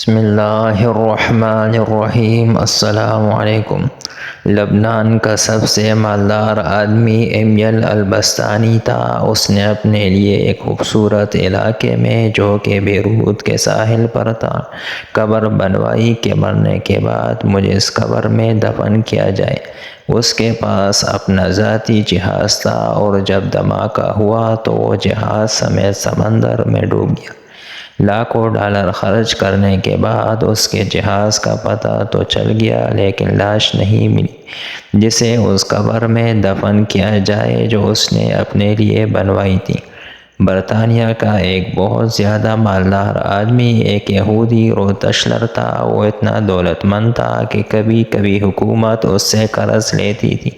بسم اللہ الرحمن الرحیم۔ السلام علیکم۔ لبنان کا سب سے مالدار آدمی ایمیل البستانی تھا۔ اس نے اپنے لیے ایک خوبصورت علاقے میں جو کہ بیروت کے ساحل پر تھا قبر بنوائی کہ مرنے کے بعد مجھے اس قبر میں دفن کیا جائے۔ اس کے پاس اپنا ذاتی جہاز تھا اور جب دھماکہ ہوا تو وہ جہاز سمیت سمندر میں ڈوب گیا۔ لاکھوں ڈالر خرچ کرنے کے بعد اس کے جہاز کا پتہ تو چل گیا لیکن لاش نہیں ملی جسے اس قبر میں دفن کیا جائے جو اس نے اپنے لیے بنوائی تھی۔ برطانیہ کا ایک بہت زیادہ مالدار آدمی ایک یہودی روتشلر تھا۔ وہ اتنا دولت مند تھا کہ کبھی کبھی حکومت اس سے قرض لیتی تھی۔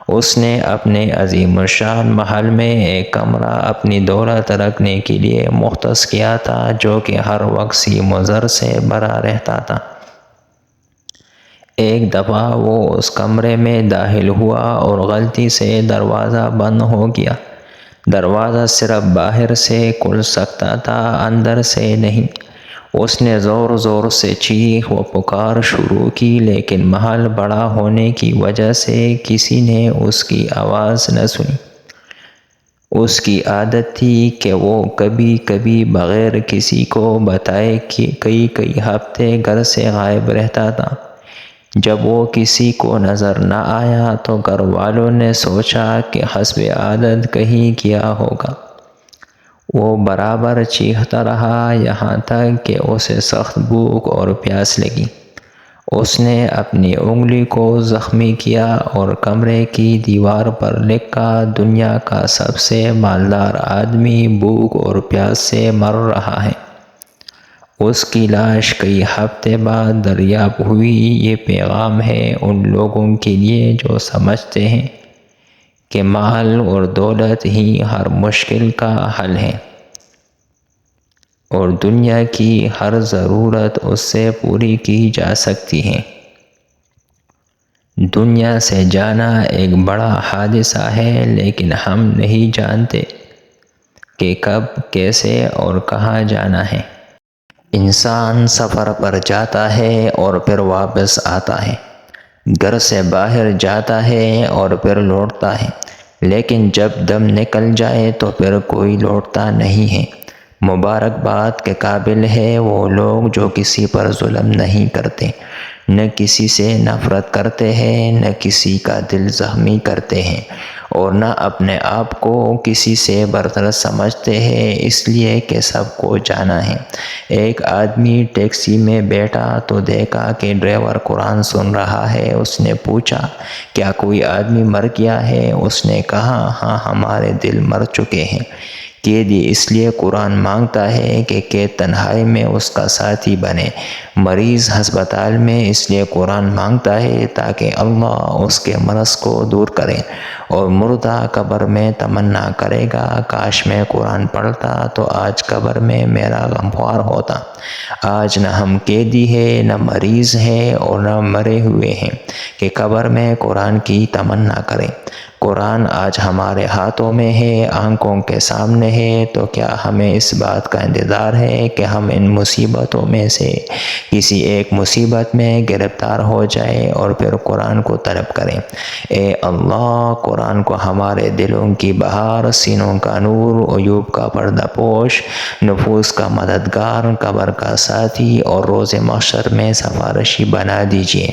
اس نے اپنے عظیم الشان محل میں ایک کمرہ اپنی دولت رکھنے کے لیے مختص کیا تھا جو کہ ہر وقت سیم و زر سے بھرا رہتا تھا۔ ایک دفعہ وہ اس کمرے میں داخل ہوا اور غلطی سے دروازہ بند ہو گیا۔ دروازہ صرف باہر سے کھل سکتا تھا، اندر سے نہیں۔ اس نے زور زور سے چیخ و پکار شروع کی لیکن محل بڑا ہونے کی وجہ سے کسی نے اس کی آواز نہ سنی۔ اس کی عادت تھی کہ وہ کبھی کبھی بغیر کسی کو بتائے کئی ہفتے گھر سے غائب رہتا تھا۔ جب وہ کسی کو نظر نہ آیا تو گھر والوں نے سوچا کہ حسب عادت کہیں گیا ہوگا۔ وہ برابر چیختا رہا یہاں تک کہ اسے سخت بھوک اور پیاس لگی۔ اس نے اپنی انگلی کو زخمی کیا اور کمرے کی دیوار پر لکھا، دنیا کا سب سے مالدار آدمی بھوک اور پیاس سے مر رہا ہے۔ اس کی لاش کئی ہفتے بعد دریافت ہوئی۔ یہ پیغام ہے ان لوگوں کے لیے جو سمجھتے ہیں کہ مال اور دولت ہی ہر مشکل کا حل ہے اور دنیا کی ہر ضرورت اس سے پوری کی جا سکتی ہے۔ دنیا سے جانا ایک بڑا حادثہ ہے لیکن ہم نہیں جانتے کہ کب، کیسے اور کہاں جانا ہے۔ انسان سفر پر جاتا ہے اور پھر واپس آتا ہے، گھر سے باہر جاتا ہے اور پھر لوٹتا ہے، لیکن جب دم نکل جائے تو پھر کوئی لوٹتا نہیں ہے۔ مبارکباد کے قابل ہے وہ لوگ جو کسی پر ظلم نہیں کرتے، نہ کسی سے نفرت کرتے ہیں، نہ کسی کا دل زخمی کرتے ہیں اور نہ اپنے آپ کو کسی سے برتر سمجھتے ہیں اس لیے کہ سب کو جانا ہے۔ ایک آدمی ٹیکسی میں بیٹھا تو دیکھا کہ ڈرائیور قرآن سن رہا ہے۔ اس نے پوچھا، کیا کوئی آدمی مر گیا ہے؟ اس نے کہا، ہاں ہمارے دل مر چکے ہیں۔ قیدی اس لیے قرآن مانگتا ہے کہ قید تنہائی میں اس کا ساتھی بنے۔ مریض ہسپتال میں اس لیے قرآن مانگتا ہے تاکہ اللہ اس کے مرض کو دور کرے، اور مردہ قبر میں تمنا کرے گا، کاش میں قرآن پڑھتا تو آج قبر میں میرا غمخوار ہوتا۔ آج نہ ہم قیدی ہیں، نہ مریض ہیں اور نہ مرے ہوئے ہیں کہ قبر میں قرآن کی تمنا کریں۔ قرآن آج ہمارے ہاتھوں میں ہے، آنکھوں کے سامنے ہے، تو کیا ہمیں اس بات کا انتظار ہے کہ ہم ان مصیبتوں میں سے کسی ایک مصیبت میں گرفتار ہو جائیں اور پھر قرآن کو طلب کریں؟ اے اللہ، قرآن کو ہمارے دلوں کی بہار، سینوں کا نور، عیوب کا پردہ پوش، نفوس کا مددگار، قبر کا ساتھی اور روز محشر میں سفارشی بنا دیجیے،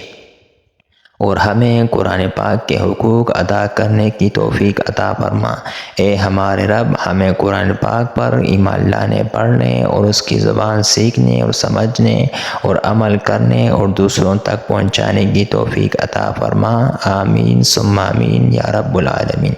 اور ہمیں قرآن پاک کے حقوق ادا کرنے کی توفیق عطا فرما۔ اے ہمارے رب، ہمیں قرآن پاک پر ایمان لانے، پڑھنے اور اس کی زبان سیکھنے اور سمجھنے اور عمل کرنے اور دوسروں تک پہنچانے کی توفیق عطا فرما۔ آمین ثم آمین یا رب العالمین۔